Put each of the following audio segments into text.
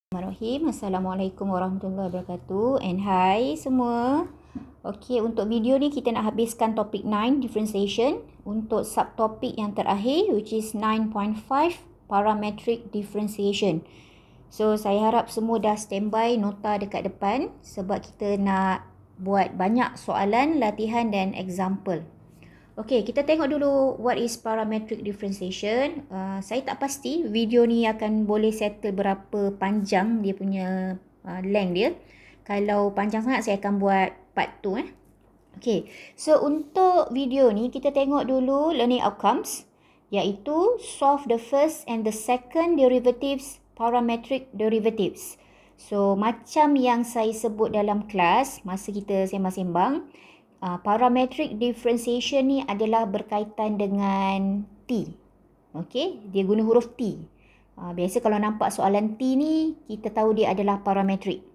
Bismillahirrahmanirrahim. Assalamualaikum warahmatullahi wabarakatuh. And hi semua. Okey, untuk video ni kita nak habiskan topik 9 differentiation untuk subtopik yang terakhir which is 9.5 parametric differentiation. So saya harap semua dah standby nota dekat depan sebab kita nak buat banyak soalan, latihan dan example. Okey, kita tengok dulu what is parametric differentiation. Saya tak pasti video ni akan boleh settle berapa panjang dia punya length dia. Kalau panjang sangat saya akan buat part 2. Okey, so untuk video ni kita tengok dulu learning outcomes iaitu solve the first and the second derivatives parametric derivatives. So macam yang saya sebut dalam kelas masa kita sembang-sembang, parametric differentiation ni adalah berkaitan dengan T. Okey, dia guna huruf T. Biasa kalau nampak soalan T ni, kita tahu dia adalah parametric.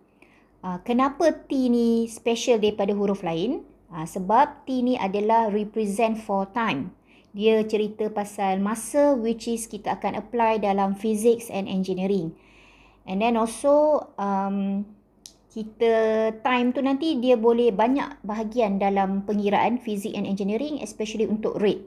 Kenapa T ni special daripada huruf lain? Sebab T ni adalah represent for time. Dia cerita pasal masa which is kita akan apply dalam physics and engineering. And then also kita time tu nanti dia boleh banyak bahagian dalam pengiraan physics and engineering, especially untuk rate.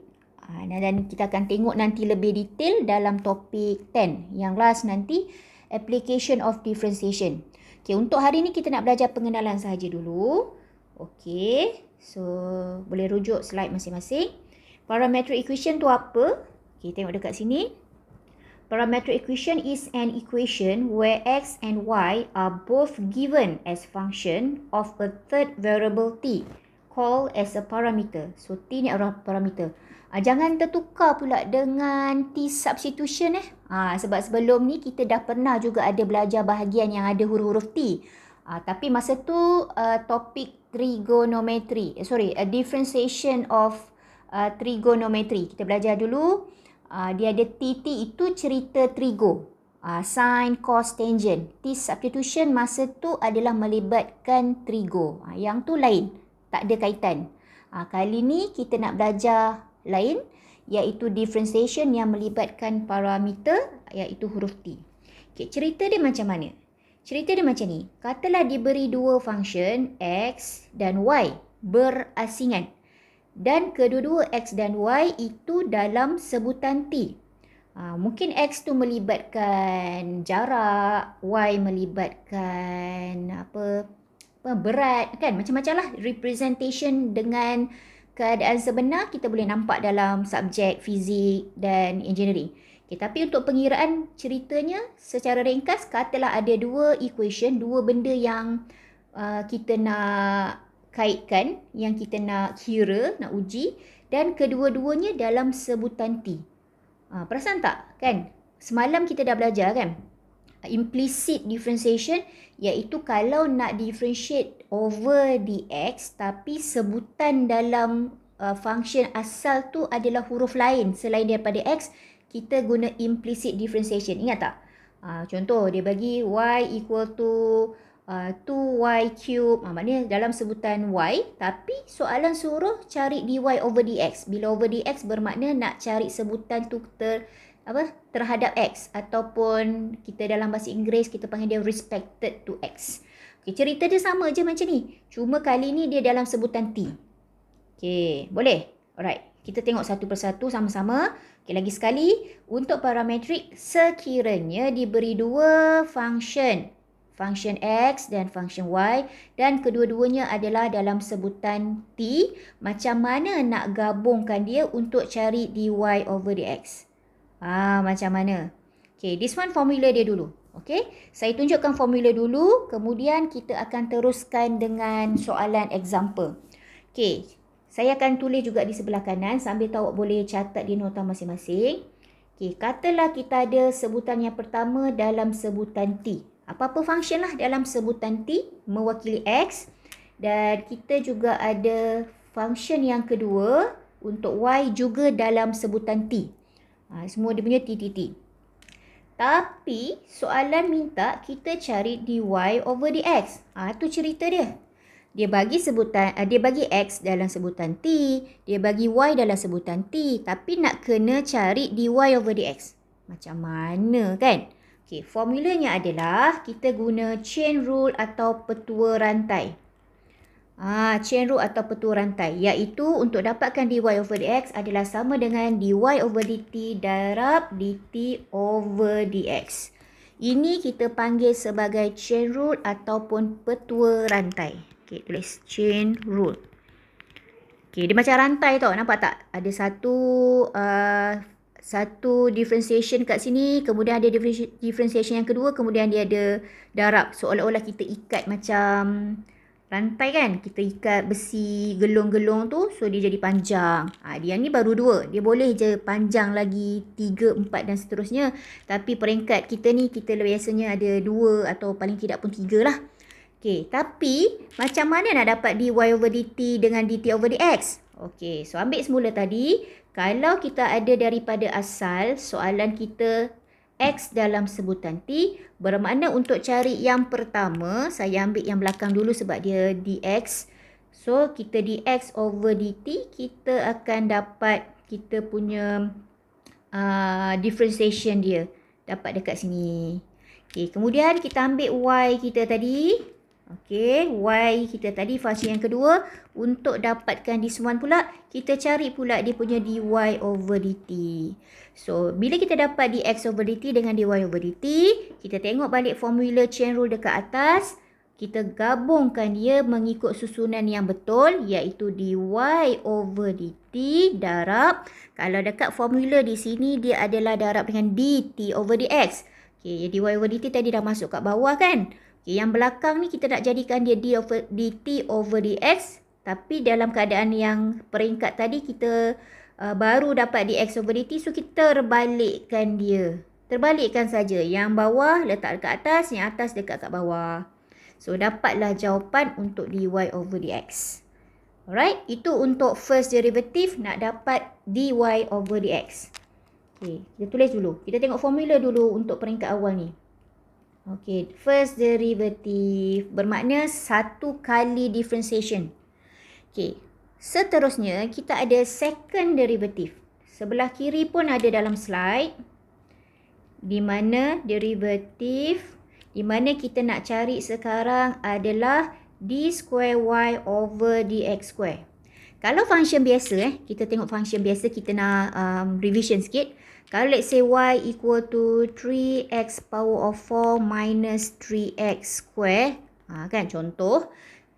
Dan kita akan tengok nanti lebih detail dalam topik 10 yang last nanti, application of differentiation. Okay, untuk hari ni kita nak belajar pengenalan sahaja dulu. Okay, so boleh rujuk slide masing-masing. Parametric equation tu apa? Okay, tengok dekat sini. Parametric equation is an equation where x and y are both given as function of a third variable t called as a parameter. So t ni adalah parameter. Jangan tertukar pula dengan t substitution sebab sebelum ni kita dah pernah juga ada belajar bahagian yang ada huruf-huruf t. Tapi masa tu topik trigonometry, differentiation of trigonometry. Kita belajar dulu. Dia ada TT itu cerita trigo, sin, cos, tangent. T substitution masa tu adalah melibatkan trigo. Yang tu lain, tak ada kaitan. Kali ni kita nak belajar lain, iaitu differentiation yang melibatkan parameter, iaitu huruf T. Okay, cerita dia macam mana? Cerita dia macam ni. Katalah diberi dua function x dan y berasingan. Dan kedua-dua x dan y itu dalam sebutan t. Mungkin x tu melibatkan jarak, y melibatkan berat, kan? Macam-macam lah representation dengan keadaan sebenar kita boleh nampak dalam subjek fizik dan engineering. Okay, tapi untuk pengiraan ceritanya secara ringkas, katalah ada dua equation, dua benda yang kita nak kaitkan, yang kita nak kira, nak uji, dan kedua-duanya dalam sebutan T. Perasan tak? Kan? Semalam kita dah belajar kan? Implicit differentiation, iaitu kalau nak differentiate over dx, tapi sebutan dalam function asal tu adalah huruf lain selain daripada x, kita guna implicit differentiation. Ingat tak? Contoh, dia bagi y equal to 2y cube, maknanya dalam sebutan y, tapi soalan suruh cari dy over dx. Bila over dx bermakna nak cari sebutan tu terhadap x, ataupun kita dalam bahasa Inggeris kita panggil dia respected to x. Okay, cerita dia sama je macam ni, cuma kali ni dia dalam sebutan t. Okay, boleh? Alright, kita tengok satu persatu sama-sama. Okay, lagi sekali, untuk parametrik sekiranya diberi dua function x dan function y, dan kedua-duanya adalah dalam sebutan t, macam mana nak gabungkan dia untuk cari dy over dx? Macam mana? Okay, this one formula dia dulu. Okay, saya tunjukkan formula dulu, kemudian kita akan teruskan dengan soalan example. Okay, saya akan tulis juga di sebelah kanan sambil awak boleh catat di nota masing-masing. Okay, katalah kita ada sebutan yang pertama dalam sebutan t. Apa-apa function lah dalam sebutan t mewakili x, dan kita juga ada function yang kedua untuk y juga dalam sebutan t. Semua dia punya t. Tapi soalan minta kita cari dy over dx. Tu cerita dia. Dia bagi x dalam sebutan t, dia bagi y dalam sebutan t, tapi nak kena cari dy over dx. Macam mana kan? Okey, formulanya adalah kita guna chain rule atau petua rantai. Chain rule atau petua rantai, iaitu untuk dapatkan dy over dx adalah sama dengan dy over dt darab dt over dx. Ini kita panggil sebagai chain rule ataupun petua rantai. Okey, tulis chain rule. Okey, dia macam rantai tau, nampak tak? Ada satu differentiation kat sini, kemudian ada differentiation yang kedua, kemudian dia ada darab. Seolah-olah kita ikat macam rantai kan? Kita ikat besi gelung-gelung tu, so dia jadi panjang. Dia ni baru 2. Dia boleh je panjang lagi 3, 4 dan seterusnya. Tapi peringkat kita ni, kita biasanya ada 2 atau paling tidak pun 3 lah. Okey, tapi macam mana nak dapat dy over dt dengan dt over dx? Okey, so ambil semula tadi. Kalau kita ada daripada asal, soalan kita x dalam sebutan t, bermakna untuk cari yang pertama, saya ambil yang belakang dulu sebab dia dx. So, kita dx over dt, kita akan dapat kita punya differentiation dia. Dapat dekat sini. Okay, kemudian kita ambil y kita tadi. Okey, y kita tadi fungsi yang kedua. Untuk dapatkan this one pula, kita cari pula dia punya dy over dt. So, bila kita dapat dx over dt dengan dy over dt, kita tengok balik formula chain rule dekat atas. Kita gabungkan dia mengikut susunan yang betul, iaitu dy over dt darab. Kalau dekat formula di sini, dia adalah darab dengan dt over dx. Okey, dy over dt tadi dah masuk kat bawah kan? Yang belakang ni kita nak jadikan dia dt over dx, tapi dalam keadaan yang peringkat tadi kita baru dapat dx over dt, so kita terbalikkan dia. Terbalikkan saja. Yang bawah letak dekat atas, yang atas dekat kat bawah. So dapatlah jawapan untuk dy over dx. Alright, itu untuk first derivative nak dapat dy over dx. Okay, kita tulis dulu. Kita tengok formula dulu untuk peringkat awal ni. Okey, first derivative bermakna satu kali differentiation. Okey, seterusnya kita ada second derivative. Sebelah kiri pun ada dalam slide. Di mana derivative, di mana kita nak cari sekarang adalah d square y over dx square. Kalau function biasa, kita tengok function biasa, kita nak revision sikit. Kalau let's say y equal to 3x power of 4 minus 3x square. Kan contoh.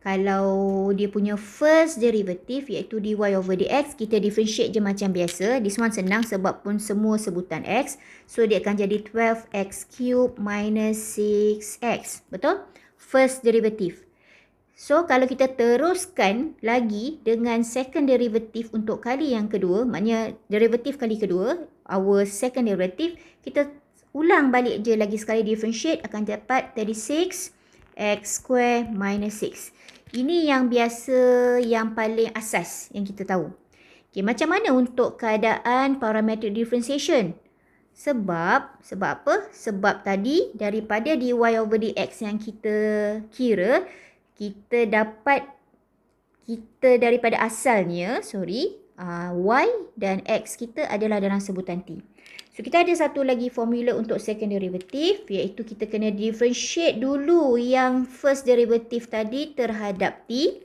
Kalau dia punya first derivative iaitu dy over dx, kita differentiate je macam biasa. This one senang sebab pun semua sebutan x. So dia akan jadi 12x cube minus 6x. Betul? First derivative. So, kalau kita teruskan lagi dengan second derivative untuk kali yang kedua, maknanya derivative kali kedua, our second derivative, kita ulang balik je lagi sekali differentiate, akan dapat 36x square minus 6. Ini yang biasa, yang paling asas yang kita tahu. Okay, macam mana untuk keadaan parametric differentiation? Sebab apa? Sebab tadi daripada dy over dx yang kita kira, kita daripada asalnya, y dan x kita adalah dalam sebutan t. So, kita ada satu lagi formula untuk second derivative, iaitu kita kena differentiate dulu yang first derivative tadi terhadap t.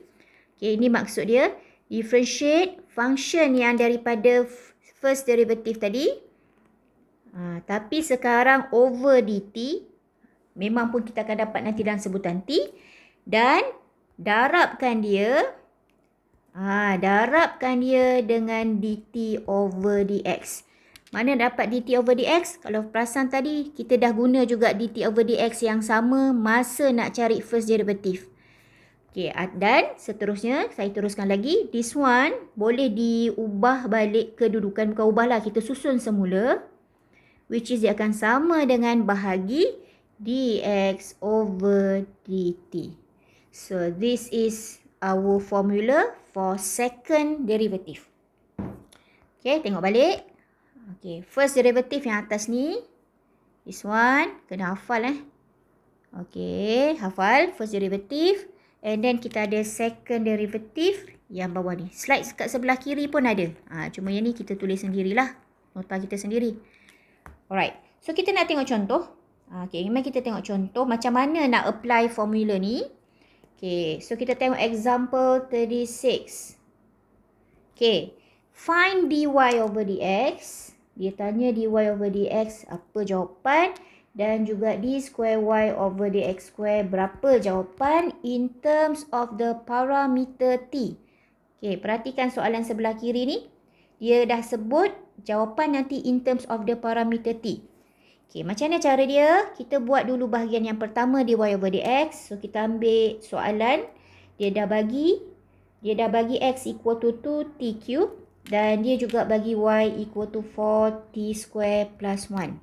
Okay, ini maksud dia. Differentiate function yang daripada first derivative tadi. Tapi sekarang over dt, memang pun kita akan dapat nanti dalam sebutan t. Dan darabkan dia dengan dt over dx. Mana dapat dt over dx? Kalau perasan tadi, kita dah guna juga dt over dx yang sama masa nak cari first derivative. Okay, dan seterusnya, saya teruskan lagi. This one boleh diubah balik kedudukan. Bukan ubahlah, kita susun semula. Which is dia akan sama dengan bahagi dx over dt. So, this is our formula for second derivative. Okay, tengok balik. Okay, first derivative yang atas ni. This one, kena hafal Okay, hafal first derivative. And then kita ada second derivative yang bawah ni. Slide kat sebelah kiri pun ada. Cuma yang ni kita tulis sendirilah. Nota kita sendiri. Alright, so kita nak tengok contoh. Okay, mari kita tengok contoh macam mana nak apply formula ni. Okay, so kita tengok example 36. Okay, find dy over dx. Dia tanya dy over dx apa jawapan dan juga d square y over dx square berapa jawapan in terms of the parameter t. Okay, perhatikan soalan sebelah kiri ni. Dia dah sebut jawapan nanti in terms of the parameter t. Okay, macam mana cara dia? Kita buat dulu bahagian yang pertama dy over dx. So, kita ambil soalan. Dia dah bagi x equal to 2t cube. Dan dia juga bagi y equal to 4t square plus 1.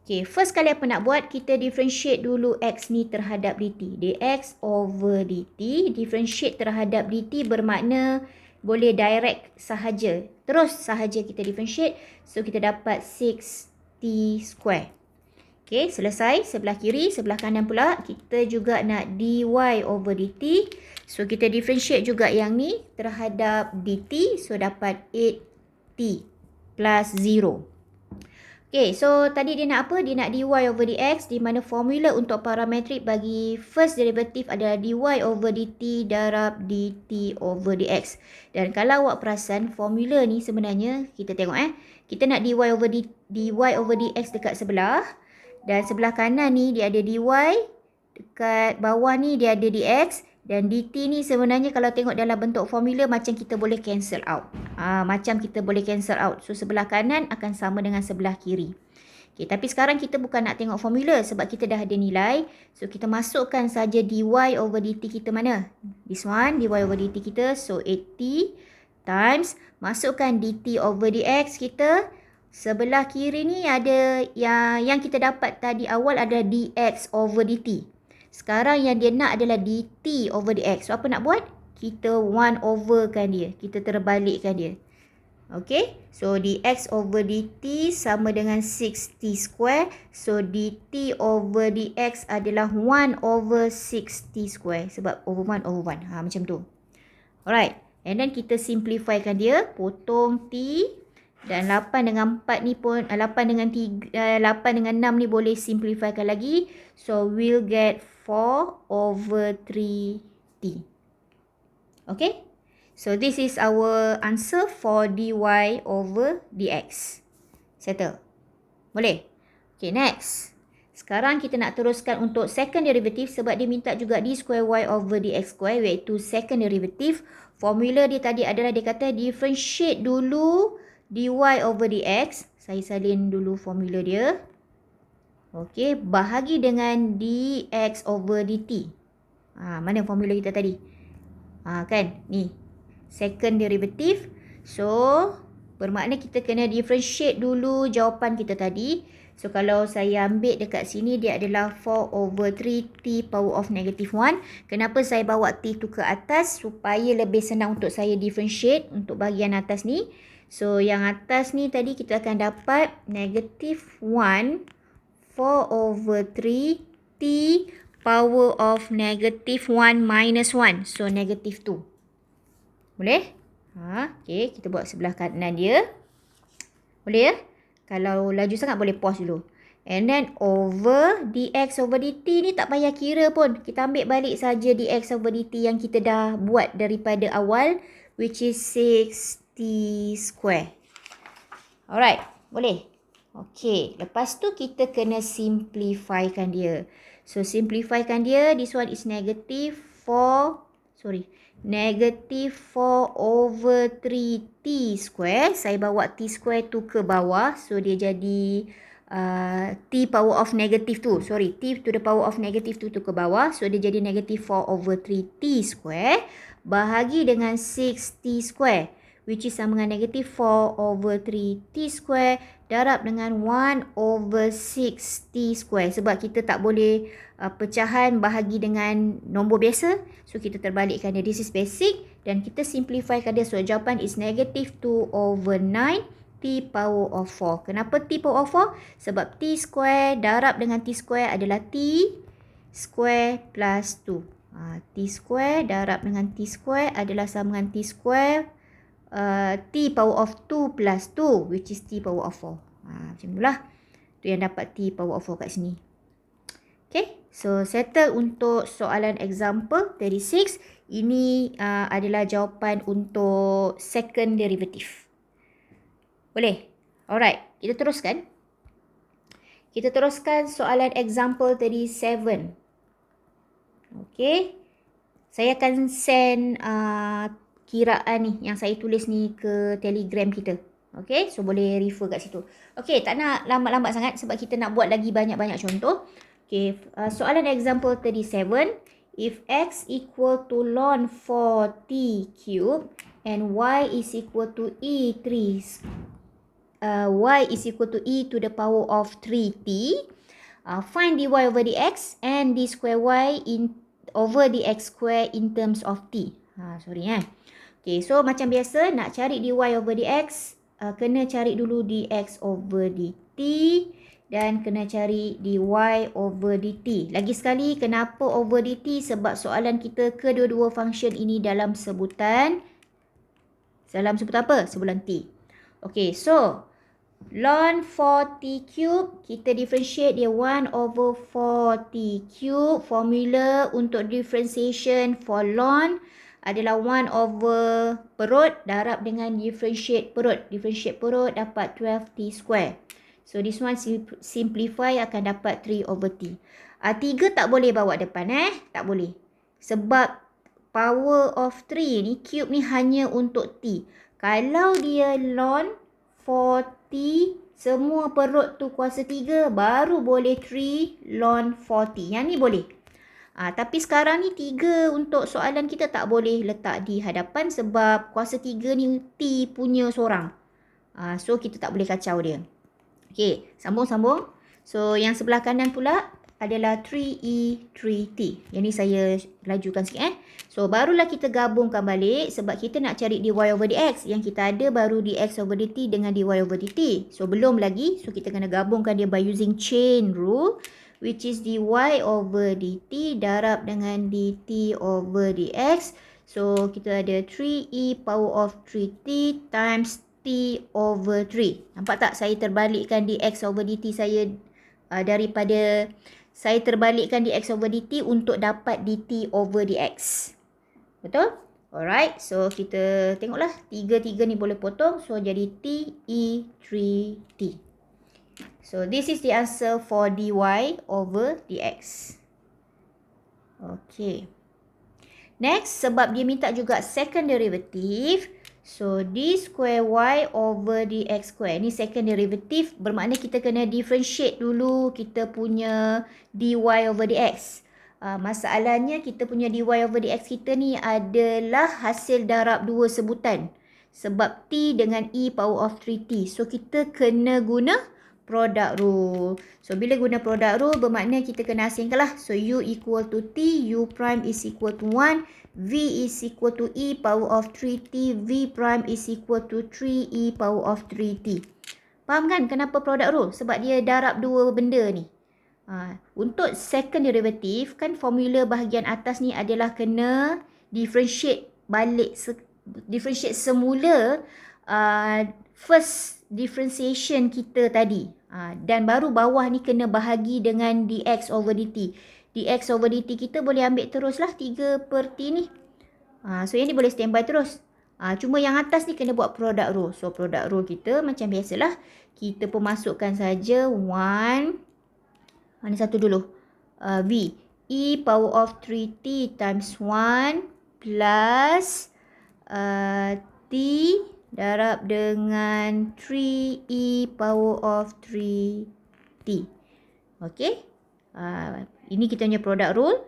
Okay, first kali apa nak buat? Kita differentiate dulu x ni terhadap dt. dx over dt. Differentiate terhadap dt bermakna boleh direct sahaja. Terus sahaja kita differentiate. So, kita dapat 6t square. Okay, selesai. Sebelah kiri, sebelah kanan pula. Kita juga nak dy over dt. So, kita differentiate juga yang ni terhadap dt. So, dapat 8t plus 0. Okay, so tadi dia nak apa? Dia nak dy over dx di mana formula untuk parametrik bagi first derivative adalah dy over dt darab dt over dx. Dan kalau awak perasan, formula ni sebenarnya, kita tengok kita nak dy over dx dekat sebelah. Dan sebelah kanan ni dia ada dy, dekat bawah ni dia ada dx. Dan dt ni sebenarnya kalau tengok dalam bentuk formula macam kita boleh cancel out. Macam kita boleh cancel out. So sebelah kanan akan sama dengan sebelah kiri. Okay, tapi sekarang kita bukan nak tengok formula sebab kita dah ada nilai. So kita masukkan saja dy over dt kita mana? This one, dy over dt kita. So 8t times, masukkan dt over dx kita. Sebelah kiri ni ada yang kita dapat tadi awal adalah dx over dt. Sekarang yang dia nak adalah dt over dx. So apa nak buat? Kita 1 over kan dia. Kita terbalikkan dia. Okay. So dx over dt sama dengan 6t square. So dt over dx adalah 1 over 6t square. Sebab over 1 over 1. Macam tu. Alright. And then kita simplifykan dia. Potong t. Dan 8 dengan 4 ni pun, 8 dengan 6 ni boleh simplifykan lagi. So, we'll get 4 over 3t. Okay? So, this is our answer for dy over dx. Settle? Boleh? Okay, next. Sekarang kita nak teruskan untuk second derivative sebab dia minta juga d square y over dx square iaitu second derivative. Formula dia tadi adalah dia kata differentiate dulu dy over dx. Saya salin dulu formula dia. Okey, bahagi dengan dx over dt. Mana formula kita tadi? Kan? Ni. Second derivative. So, bermakna kita kena differentiate dulu jawapan kita tadi. So, kalau saya ambil dekat sini, dia adalah 4 over 3t power of negative 1. Kenapa saya bawa t tu ke atas? Supaya lebih senang untuk saya differentiate untuk bahagian atas ni. So, yang atas ni tadi kita akan dapat negative 1 4 over 3 t power of negative 1 minus 1. So, negative 2. Boleh? Okay, kita buat sebelah kanan dia. Boleh ya? Kalau laju sangat boleh pause dulu. And then over dx over dt ni tak payah kira pun. Kita ambil balik saja dx over dt yang kita dah buat daripada awal. Which is 6t square. Alright, boleh? Okay, lepas tu kita kena simplifykan dia. So, simplifykan dia. This one is negative 4 over 3t square. Saya bawa t square tu ke bawah. So, dia jadi t power of negative tu. T to the power of negative tu ke bawah. So, dia jadi negative 4 over 3t square. Bahagi dengan 6t square. Which is sama dengan negative 4 over 3t square. Darab dengan 1 over 6t square. Sebab kita tak boleh pecahan bahagi dengan nombor biasa. So, kita terbalikkan dia. This is basic. Dan kita simplifykan dia. So, jawapan is negative 2 over 9 t power of 4. Kenapa t power of 4? Sebab t square darab dengan t square adalah t square plus 2. T square darab dengan t square adalah sama dengan t square t power of 2 plus 2 which is t power of 4. Macam itulah. Tu yang dapat t power of 4 kat sini. Okay, so settle untuk soalan example 36. Ini adalah jawapan untuk second derivative. Boleh? Alright, kita teruskan. Kita teruskan soalan example 37. Okay, saya akan send kiraan ni yang saya tulis ni ke Telegram kita. Okay, so boleh refer kat situ. Okay, tak nak lambat-lambat sangat sebab kita nak buat lagi banyak-banyak contoh. Okay, soalan example 37. If x equal to ln 4t cube and y is equal to y is equal to e to the power of 3t, find dy over dx and d square y over dx square in terms of t. Okay, so macam biasa nak cari dy over dx, kena cari dulu dx over dt dan kena cari dy over dt. Lagi sekali, kenapa over dt? Sebab soalan kita kedua-dua function ini dalam sebutan apa? Sebutan t. Okay, so ln 4t cube, kita differentiate dia 1 over 4t cube. Formula untuk differentiation for ln adalah 1 over perut darab dengan differentiate perut. Differentiate perut dapat 12t square. So this one simplify akan dapat 3 over t. 3 tak boleh bawa depan tak boleh. Sebab power of 3 ni, cube ni hanya untuk t. Kalau dia ln 4t, semua perut tu kuasa 3, baru boleh 3 ln 4t. Yang ni boleh. Tapi sekarang ni 3 untuk soalan kita tak boleh letak di hadapan sebab kuasa 3 ni t punya seorang. So kita tak boleh kacau dia. Okay, sambung-sambung. So yang sebelah kanan pula adalah 3e 3t. Yang ni saya lajukan sikit So barulah kita gabungkan balik sebab kita nak cari dy over dx. Yang kita ada baru dx over dt dengan dy over dt. So belum lagi. So kita kena gabungkan dia by using chain rule, which is dy over dt darab dengan dt over dx. So kita ada 3e power of 3t times t over 3. Nampak tak saya terbalikkan dx over dt saya daripada saya terbalikkan dx over dt untuk dapat dt over dx. Betul? Alright, so kita tengoklah 3 ni boleh potong. So jadi t e 3t. So this is the answer for dy over dx. Okay. Next, sebab dia minta juga second derivative. So, d square y over dx square. Ni second derivative bermakna kita kena differentiate dulu kita punya dy over dx. Masalahnya kita punya dy over dx kita ni adalah hasil darab dua sebutan. Sebab t dengan e power of 3t. So, kita kena guna product rule. So, bila guna product rule bermakna kita kena asingkan lah. So, u equal to t, u prime is equal to 1. V is equal to e power of 3t. V prime is equal to 3e power of 3t. Faham kan kenapa product rule? Sebab dia darab dua benda ni. Untuk second derivative, kan formula bahagian atas ni adalah kena differentiate balik. Differentiate semula first differentiation kita tadi. Dan baru bawah ni kena bahagi dengan dx over dt. Dx over dt kita boleh ambil teruslah 3 per t ni. So yang ni boleh standby terus. Cuma yang atas ni kena buat product rule. So product rule kita macam biasalah. Kita pemasukkan saja 1. Ni satu dulu. V. E power of 3t times 1 plus t darab dengan 3e power of 3t. Okay. Ini kita punya product rule.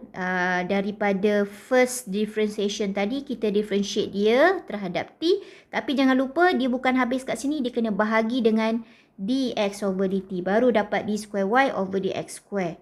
Daripada first differentiation tadi, kita differentiate dia terhadap t. Tapi jangan lupa, dia bukan habis kat sini. Dia kena bahagi dengan dx over dt. Baru dapat d square y over dx square.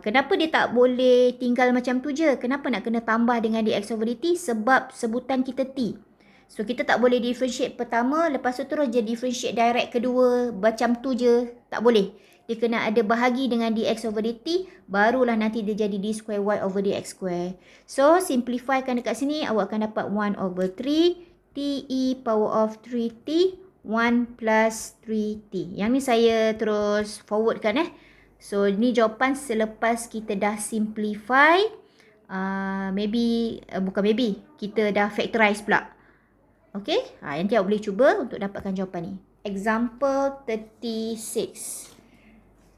Kenapa dia tak boleh tinggal macam tu je? Kenapa nak kena tambah dengan dx over dt? Sebab sebutan kita t. So, kita tak boleh differentiate pertama, lepas tu terus je differentiate direct kedua. Macam tu je, tak boleh. Dia kena ada bahagi dengan dx over dt, barulah nanti dia jadi d square y over dx square. So, simplifykan dekat sini, awak akan dapat 1 over 3, t e power of 3t, 1 plus 3t. Yang ni saya terus forwardkan So, ni jawapan selepas kita dah simplify. Kita dah factorize pula. Okay, nanti awak boleh cuba untuk dapatkan jawapan ni. Example 36.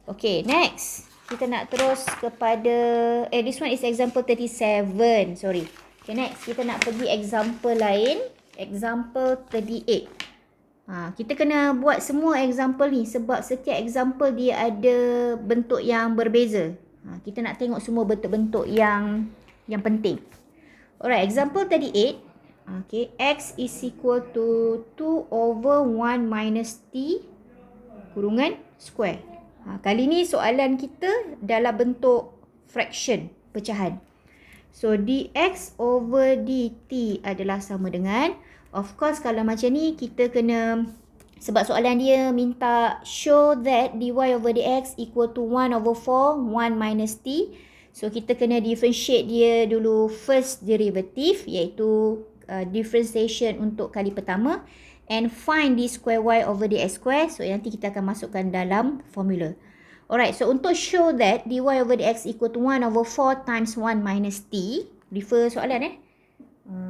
Okay, next. Kita nak terus kepada, this one is example 37, sorry. Okay, next. Kita nak pergi example lain. Example 38. Kita kena buat semua example ni sebab setiap example dia ada bentuk yang berbeza. Kita nak tengok semua bentuk-bentuk yang penting. Alright, example 38. Okay, x is equal to 2 over 1 minus t kurungan square. Kali ni soalan kita dalam bentuk fraction, pecahan. So, dx over dt adalah sama dengan, of course kalau macam ni kita kena, sebab soalan dia minta show that dy over dx equal to 1 over 4, 1 minus t. So, kita kena differentiate dia dulu first derivative, iaitu differentiation untuk kali pertama, and find d square y over dx square. So, nanti kita akan masukkan dalam formula. Alright, so untuk show that dy over dx equal to 1 over 4 times 1 minus t, refer soalan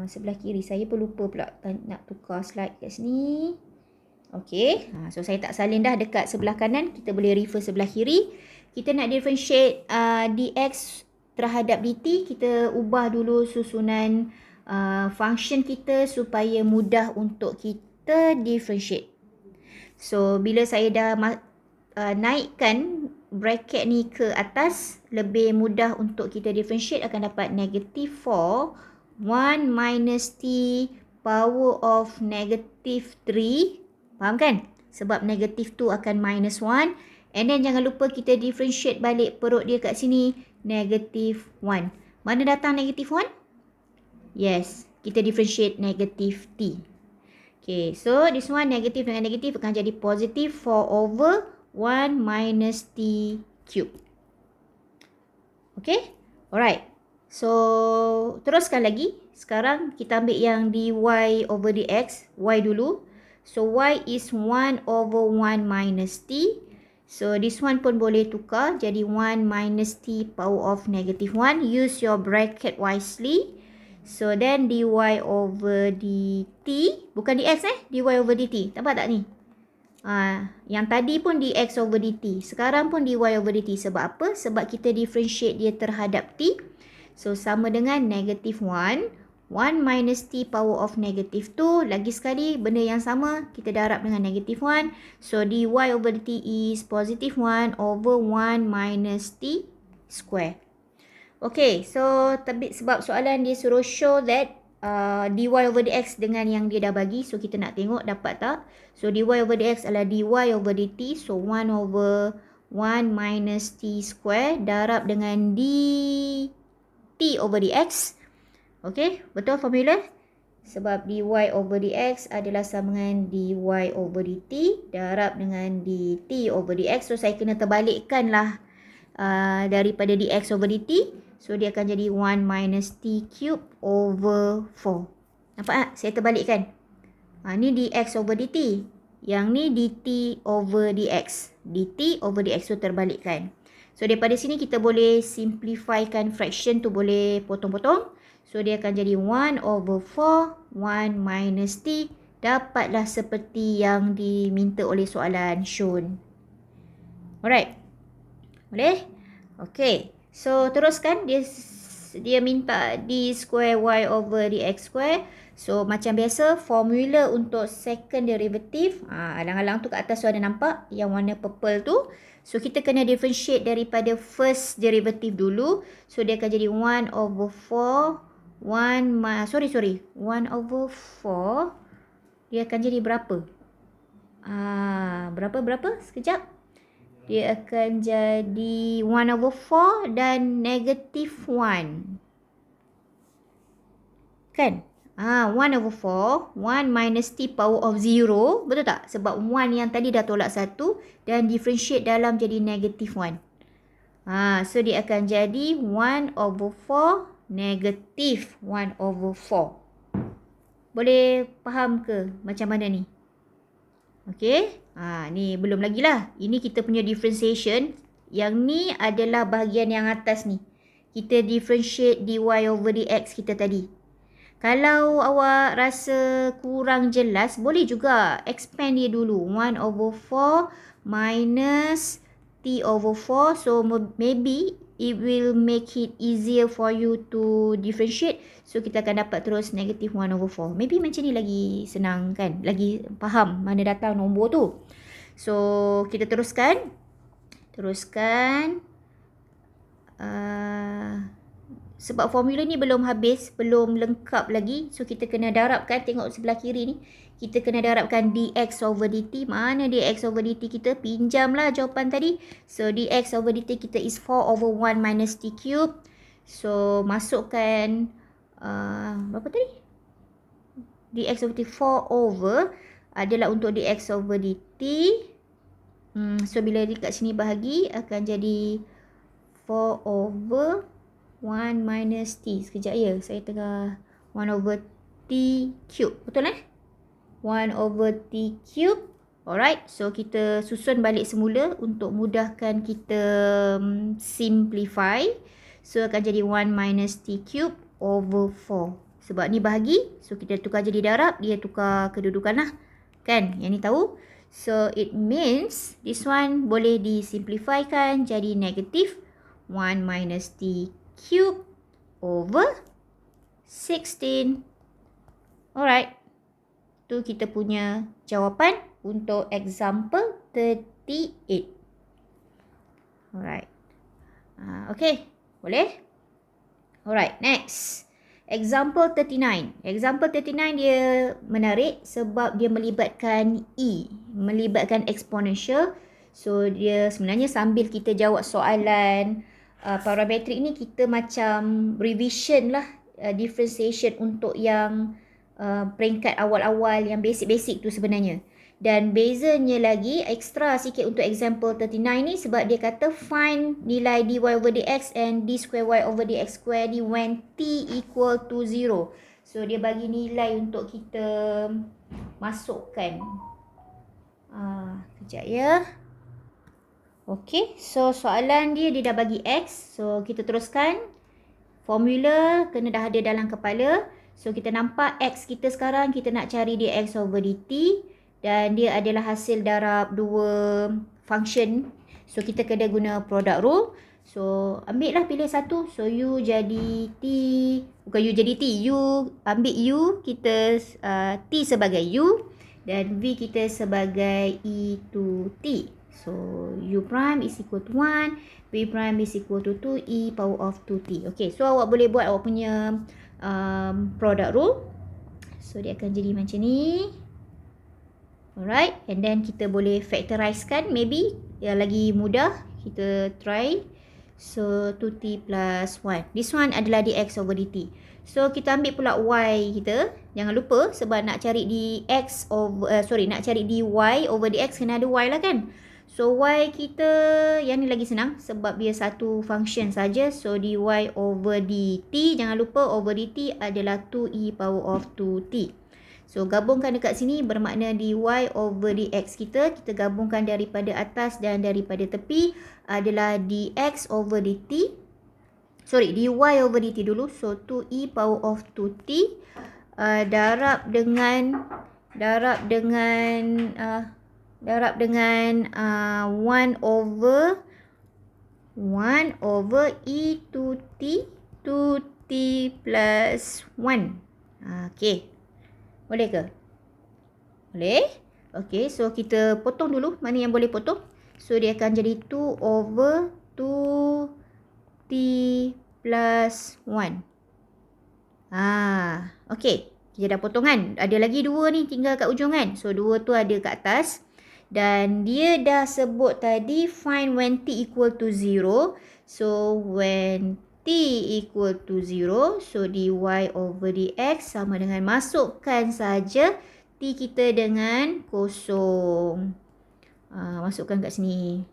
sebelah kiri. Saya pun lupa pula nak tukar slide kat sini. Okay, so saya tak salin dah dekat sebelah kanan. Kita boleh refer sebelah kiri. Kita nak differentiate dx terhadap dt. Kita ubah dulu susunan function kita supaya mudah untuk kita differentiate. So, bila saya dah naikkan bracket ni ke atas, lebih mudah untuk kita differentiate. Akan dapat negative 4, 1 minus t power of negative 3. Faham kan? Sebab negative 2 akan minus 1. And then jangan lupa kita differentiate balik perut dia kat sini, negative 1. Mana datang negative 1? Yes, kita differentiate negative t. Okay, so this one negative dengan negative akan jadi positive 4 over 1 minus t cube. Okay, alright. So, teruskan lagi. Sekarang kita ambil yang dy over dx, y dulu. So, y is 1 over 1 minus t. So, this one pun boleh tukar jadi 1 minus t power of negative 1. Use your bracket wisely. So, then dy over dt, bukan dx dy over dt. Nampak tak ni? Yang tadi pun dx over dt. Sekarang pun dy over dt. Sebab apa? Sebab kita differentiate dia terhadap t. So, sama dengan negative 1. 1 minus t power of negative 2. Lagi sekali, benda yang sama. Kita darab dengan negative 1. So, dy over dt is positive 1 over 1 minus t square. Okay, so sebab soalan dia suruh show that dy over dx dengan yang dia dah bagi. So, kita nak tengok dapat tak. So, dy over dx adalah dy over dt. So, 1 over 1 minus t square darab dengan dt over dx. Okay, betul formula? Sebab dy over dx adalah sama dengan dy over dt darab dengan dt over dx. So, saya kena terbalikkan lah daripada dx over dt. So, dia akan jadi 1 minus t cube over 4. Nampak tak? Saya terbalikkan. Ni dx over dt. Yang ni dt over dx. dt over dx. So, terbalikkan. So, daripada sini kita boleh simplifykan fraction tu, boleh potong-potong. So, dia akan jadi 1 over 4, 1 minus t. Dapatlah seperti yang diminta oleh soalan shown. Alright. Boleh? Okay. So, teruskan. Dia minta d square y over dx square. So, macam biasa, formula untuk second derivative. Alang-alang tu kat atas tu ada nampak yang warna purple tu. So, kita kena differentiate daripada first derivative dulu. So, dia akan jadi 1 over 4. 1 over 4. Dia akan jadi berapa? Berapa? Sekejap. Dia akan jadi 1 over 4 dan negative 1. Kan? 1 over 4. 1 minus t power of 0. Betul tak? Sebab 1 yang tadi dah tolak 1. Dan differentiate dalam jadi negative 1. So, dia akan jadi 1 over 4 negative 1 over 4. Boleh faham ke macam mana ni? Okay. Ni belum lagi lah. Ini kita punya differentiation. Yang ni adalah bahagian yang atas ni. Kita differentiate dy over dx kita tadi. Kalau awak rasa kurang jelas, boleh juga expand dia dulu. 1 over 4 minus t over 4. So, maybe it will make it easier for you to differentiate. So, kita akan dapat terus negative 1 over 4. Maybe macam ni lagi senang kan? Lagi faham mana datang nombor tu. So, kita teruskan. Sebab formula ni belum habis, belum lengkap lagi. So, kita kena darabkan. Tengok sebelah kiri ni. Kita kena darabkan dx over dt. Mana dx over dt kita? Pinjamlah jawapan tadi. So, dx over dt kita is 4 over 1 minus t cube. So, masukkan berapa tadi? Dx over dt 4 over adalah untuk dx over dt. So, bila dekat sini bahagi akan jadi 4 over 1 minus t. Sekejap ya. Saya tengah 1 over t cube. Betul 1 over t cube. Alright. So, kita susun balik semula untuk mudahkan kita simplify. So, akan jadi 1 minus t cube over 4. Sebab ni bahagi. So, kita tukar jadi darab. Dia tukar kedudukan lah. Kan? Yang ni tahu. So, it means this one boleh disimplifikan jadi negative 1 minus t cube over 16. Alright. Tu kita punya jawapan untuk example 38. Alright. Okay. Boleh? Alright. Next. Example 39. Example 39 dia menarik sebab dia melibatkan E. Melibatkan exponential. So, dia sebenarnya sambil kita jawab soalan parametrik ni, kita macam revision lah differentiation untuk yang peringkat awal-awal yang basic-basic tu sebenarnya. Dan bezanya lagi, ekstra sikit untuk example 39 ni sebab dia kata find nilai dy over dx and d square y over dx square ni when t equal to 0. So, dia bagi nilai untuk kita masukkan. Kejap ya. Okay, so soalan dia dah bagi X. So, kita teruskan. Formula kena dah ada dalam kepala. So, kita nampak X kita sekarang, kita nak cari dx over dt. Dan dia adalah hasil darab dua function. So, kita kena guna product rule. So, ambil lah pilih satu. So, U jadi T. Bukan U jadi T. U, ambil U, kita T sebagai U. Dan V kita sebagai E to T. So, U prime is equal to 1. V prime is equal to 2. E power of 2T. Okay, so awak boleh buat awak punya product rule. So, dia akan jadi macam ni. Alright, and then kita boleh factorizekan maybe. Yang lagi mudah, kita try. So, 2T plus 1. This one adalah dx over dt. So, kita ambil pula y kita. Jangan lupa sebab nak cari dx over, nak cari dy over dx kena ada y lah kan. So, y kita, yang ni lagi senang sebab dia satu function saja. So, dy over dt, jangan lupa over dt adalah 2e power of 2t. So, gabungkan dekat sini bermakna dy over dx kita. Kita gabungkan daripada atas dan daripada tepi adalah dx over dt. Dy over dt dulu. So, 2e power of 2t darab dengan 1 over e to t 2t plus 1. Okay. Boleh ke? Boleh. Okay, so kita potong dulu. Mana yang boleh potong? So, dia akan jadi 2 over 2t plus 1. Okay. Kita dah potong kan? Ada lagi 2 ni tinggal kat ujung kan? So, 2 tu ada kat atas. Dan dia dah sebut tadi find when t equal to 0. So, when t equal to 0. So, dy over dx sama dengan masukkan saja t kita dengan kosong. Masukkan kat sini.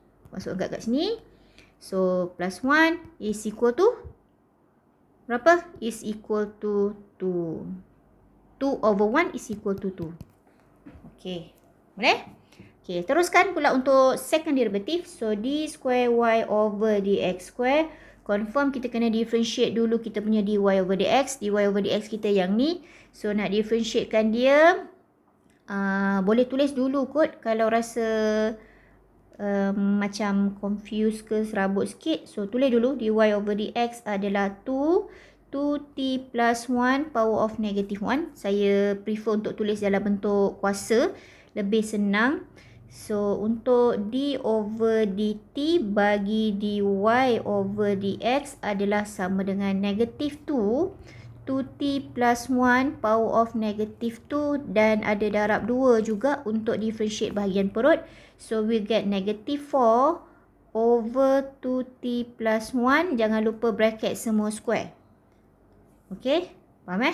So, plus 1 is equal to berapa? Is equal to 2. 2 over 1 is equal to 2. Okay. Boleh? Okay, teruskan pula untuk second derivative. So, d square y over dx square. Confirm kita kena differentiate dulu kita punya dy over dx. dy over dx kita yang ni. So, nak differentiatekan dia. Boleh tulis dulu kot kalau rasa macam confused ke serabut sikit. So, tulis dulu dy over dx adalah 2t plus 1 power of negative 1. Saya prefer untuk tulis dalam bentuk kuasa. Lebih senang. So, untuk d over dt bagi dy over dx adalah sama dengan negative 2t plus 1 power of negative 2 dan ada darab 2 juga untuk differentiate bahagian perut. So, we get negative 4 over 2t plus 1. Jangan lupa bracket semua square. Okay, faham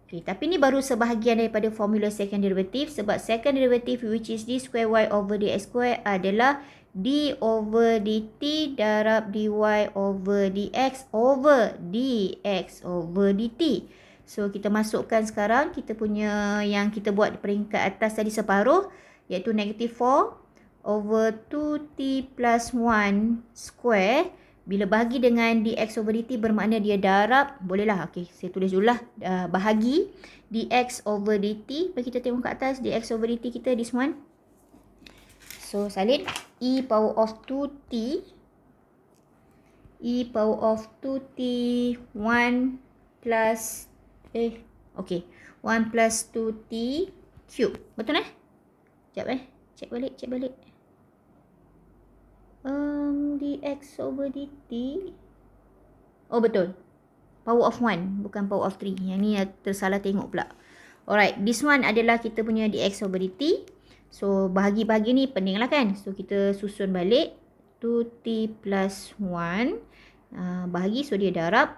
Okay, tapi ni baru sebahagian daripada formula second derivative sebab second derivative which is d square y over dx square adalah d over dt darab dy over dx over dx over dt. So, kita masukkan sekarang kita punya yang kita buat di peringkat atas tadi separuh iaitu negative 4 over 2t plus 1 square. Bila bahagi dengan dx over dt bermakna dia darab. Bolehlah. Okey, saya tulis dululah. Bahagi dx over dt. Bagi kita tengok kat atas. Dx over dt kita this one. So, salin. E power of 2t. E power of 2t 1 plus. Okey. 1 plus 2t cube. Betul Sekejap Cek balik. Dx over dt. Oh, betul. Power of 1. Bukan power of 3. Yang ni tersalah tengok pula. Alright. This one adalah kita punya dx over dt. So, bahagi-bahagi ni pening lah kan. So, kita susun balik. 2t plus 1. Bahagi. So, dia darab.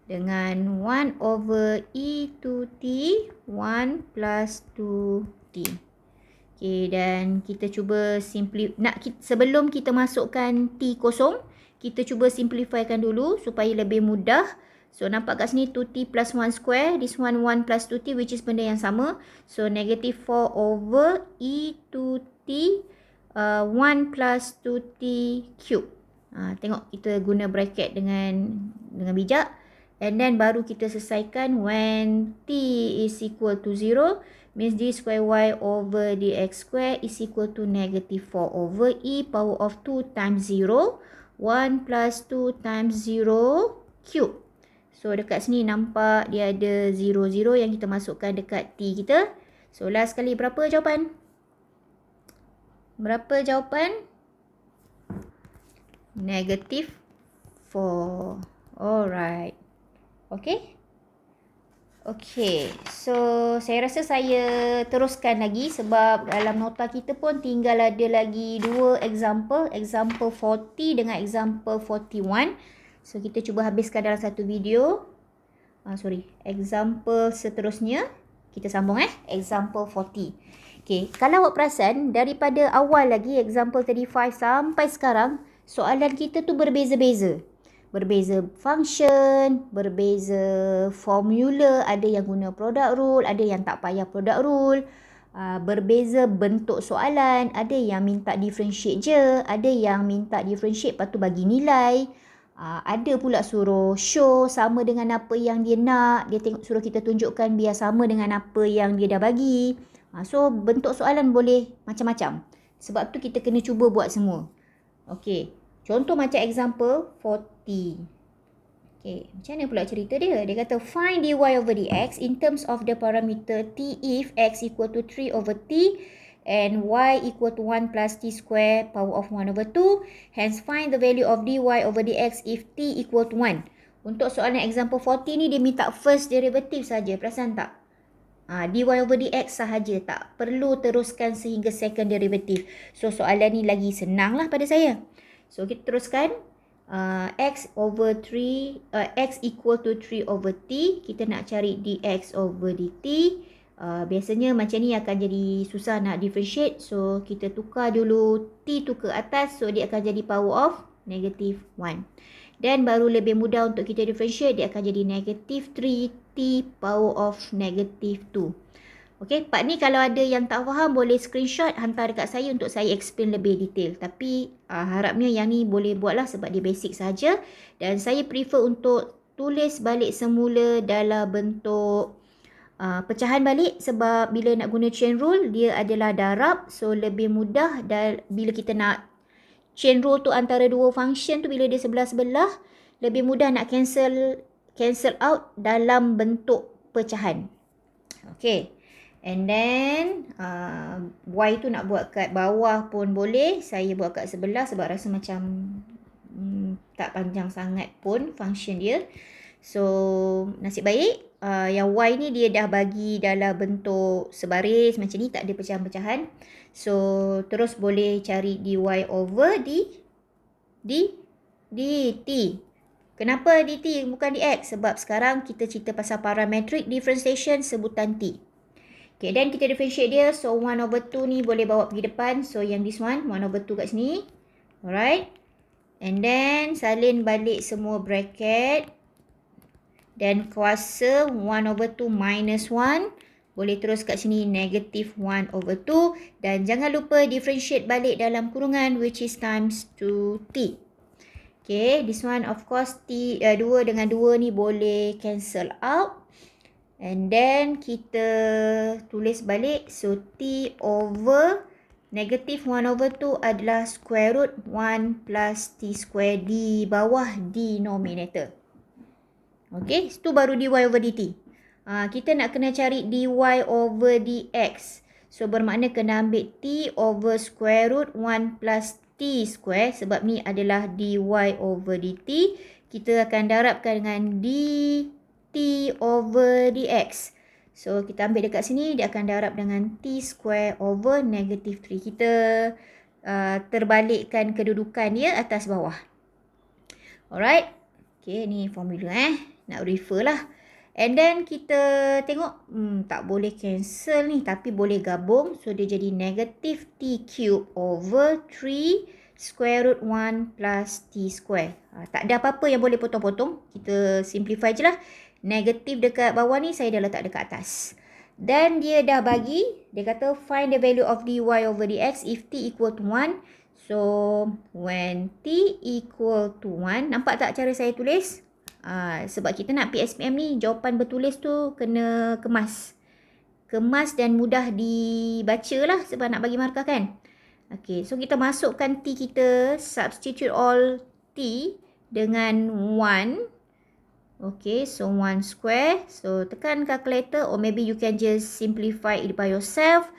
Dengan 1 over e 2t. 1 plus 2t. Okay, dan kita cuba sebelum kita masukkan t kosong, kita cuba simplifykan dulu supaya lebih mudah. So, nampak kat sini 2t plus 1 square. This one 1 plus 2t which is benda yang sama. So, negative 4 over e 2t 1 plus 2t cube. Tengok kita guna bracket dengan bijak. And then baru kita selesaikan when t is equal to 0. Means d square y over dx square is equal to negative 4 over e power of 2 times 0. 1 plus 2 times 0 cube. So, dekat sini nampak dia ada 0, 0 yang kita masukkan dekat t kita. So, last sekali berapa jawapan? Negative 4. Alright. Okay, so saya rasa saya teruskan lagi sebab dalam nota kita pun tinggal ada lagi 2 example. Example 40 dengan example 41. So, kita cuba habiskan dalam satu video. Example seterusnya. Kita sambung Example 40. Okay, kalau awak perasan daripada awal lagi example 35 sampai sekarang, soalan kita tu berbeza-beza. Berbeza function, berbeza formula, ada yang guna product rule, ada yang tak payah product rule. Berbeza bentuk soalan, ada yang minta differentiate je, ada yang minta differentiate lepas tu bagi nilai. Ada pula suruh show sama dengan apa yang dia nak, dia suruh kita tunjukkan biar sama dengan apa yang dia dah bagi. So, bentuk soalan boleh macam-macam. Sebab tu kita kena cuba buat semua. Okey. Contoh macam example 40. Okay, macam mana pula cerita dia? Dia kata find dy over dx in terms of the parameter t if x equal to 3 over t and y equal to 1 plus t square power of 1 over 2. Hence, find the value of dy over dx if t equal to 1. Untuk soalan example 40 ni dia minta first derivative saja. Perasan tak? Dy over dx sahaja, tak perlu teruskan sehingga second derivative. So, soalan ni lagi senang lah pada saya. So, kita teruskan. X equal to 3 over t. Kita nak cari dx over dt. Biasanya macam ni akan jadi susah nak differentiate. So, kita tukar dulu t tu ke atas. So, dia akan jadi power of negative 1. Dan baru lebih mudah untuk kita differentiate. Dia akan jadi negative 3t power of negative 2. Okey, part ni kalau ada yang tak faham boleh screenshot hantar dekat saya untuk saya explain lebih detail. Tapi harapnya yang ni boleh buatlah sebab dia basic saja. Dan saya prefer untuk tulis balik semula dalam bentuk pecahan balik sebab bila nak guna chain rule dia adalah darab, so lebih mudah. Dan bila kita nak chain rule tu antara dua function tu, bila dia sebelah-sebelah, lebih mudah nak cancel out dalam bentuk pecahan. Okay, and then y tu nak buat kat bawah pun boleh. Saya buat kat sebelah sebab rasa macam tak panjang sangat pun function dia. So nasib baik yang y ni dia dah bagi dalam bentuk sebaris macam ni, tak ada pecahan-pecahan. So terus boleh cari dy over dt. Kenapa dt bukan dx? Sebab sekarang kita cerita pasal parametric differentiation sebutan t. Okay, then kita differentiate dia. So 1 over 2 ni boleh bawa pergi depan. So yang this one 1 over 2 kat sini. Alright. And then salin balik semua bracket. Dan kuasa 1 over 2 minus 1. Boleh terus kat sini negative 1 over 2. Dan jangan lupa differentiate balik dalam kurungan which is times 2t. Okay, this one of course 2 dengan 2 ni boleh cancel out. And then kita tulis balik. So t over negative 1 over 2 adalah square root 1 plus t square di bawah denominator. Okay, itu baru dy over dt. Kita nak kena cari dy over dx. So bermakna kena ambil t over square root 1 plus t square. Sebab ni adalah dy over dt. Kita akan darabkan dengan dt over dx. So kita ambil dekat sini, dia akan darab dengan t square over negative 3. Kita terbalikkan kedudukan dia atas bawah. Alright. Okay, ni formula nak refer lah. And then kita tengok tak boleh cancel ni, tapi boleh gabung. So dia jadi negative t cube over 3 square root 1 plus t square. Tak ada apa-apa yang boleh potong-potong. Kita simplify je lah. Negatif dekat bawah ni saya dah letak dekat atas. Dan dia dah bagi, dia kata find the value of dy over dx if t equal to 1. So when t equal to 1, nampak tak cara saya tulis? Sebab kita nak PSPM ni, jawapan bertulis tu kena kemas. Kemas dan mudah dibaca lah sebab nak bagi markah kan. Okay, so kita masukkan t kita, substitute all t dengan 1. Okay, so 1 square. So tekan calculator or maybe you can just simplify it by yourself.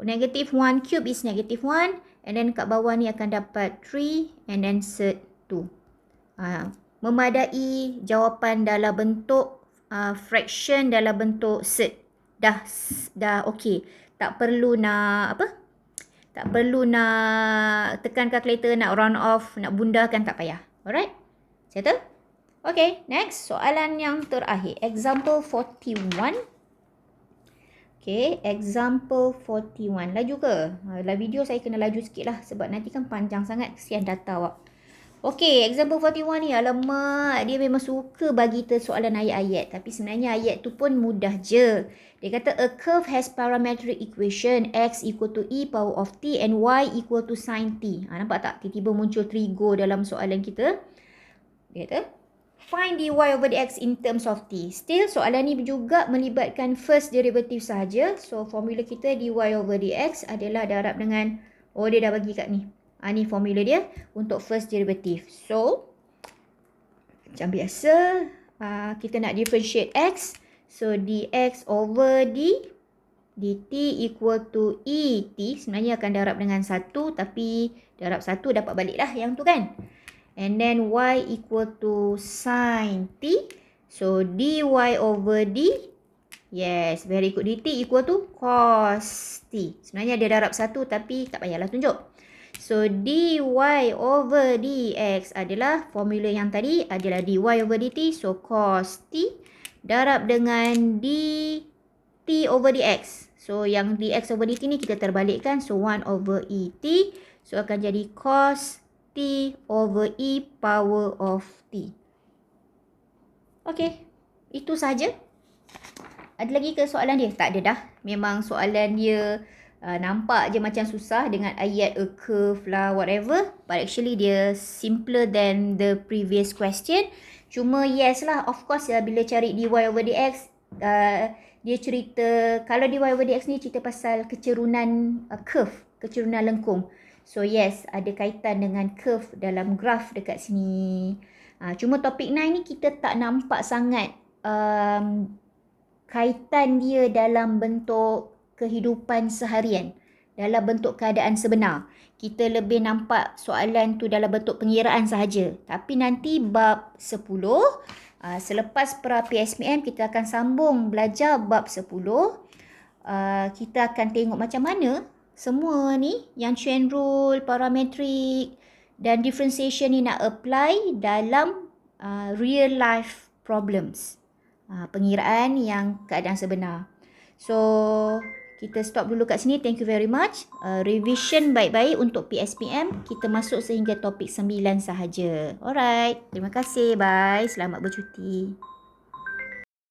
Negative 1 cube is negative 1. And then kat bawah ni akan dapat 3 and then set 2. Memadai jawapan dalam bentuk fraction dalam bentuk set. Dah okey. Tak perlu nak apa? Tak perlu nak tekan kalkulator, nak round off, nak bundahkan, tak payah. Alright? Settle? Okay, next. Soalan yang terakhir. Example 41. Okay, example 41. Laju ke? Dalam video saya kena laju sikit lah sebab nanti kan panjang sangat. Kesian data awak. Okay, example 41 ni, alamak, dia memang suka bagi kita soalan ayat-ayat. Tapi sebenarnya ayat tu pun mudah je. Dia kata, a curve has parametric equation x equal to e power of t and y equal to sin t. Nampak tak? Tiba-tiba muncul trigo dalam soalan kita. Dia kata, find dy over dx in terms of t. Still, soalan ni juga melibatkan first derivative sahaja. So, formula kita dy over dx adalah darab dengan, dia dah bagi kat ni. Ni formula dia untuk first derivative. So, macam biasa, kita nak differentiate x. So, dx over dt equal to et. Sebenarnya akan darab dengan 1, tapi darab 1 dapat balik lah yang tu kan. And then y equal to sin t. So, dy over yes, very good. dt equal to cos t. Sebenarnya dia darab 1, tapi tak payahlah tunjuk. So, dy over dx adalah formula yang tadi adalah dy over dt. So, cos t darab dengan dt over dx. So, yang dx over dt ni kita terbalikkan. So, 1 over et. So, akan jadi cos t over e power of t. Okay, itu sahaja. Ada lagi ke soalan dia? Tak ada dah. Memang soalan dia nampak je macam susah dengan ayat a curve lah, whatever. But actually dia simpler than the previous question. Cuma yes lah, of course bila cari dy over dx, dia cerita, kalau dy over dx ni cerita pasal kecerunan curve, kecerunan lengkung. So yes, ada kaitan dengan curve dalam graf dekat sini. Cuma topik 9 ni kita tak nampak sangat kaitan dia dalam bentuk kehidupan seharian, dalam bentuk keadaan sebenar. Kita lebih nampak soalan tu dalam bentuk pengiraan sahaja. Tapi nanti bab 10, selepas pra PSPM kita akan sambung belajar bab 10. Kita akan tengok macam mana semua ni yang chain rule, parametric dan differentiation ni nak apply dalam real life problems. Pengiraan yang keadaan sebenar. So, kita stop dulu kat sini. Thank you very much. Revision baik-baik untuk PSPM. Kita masuk sehingga topik 9 sahaja. Alright. Terima kasih. Bye. Selamat bercuti.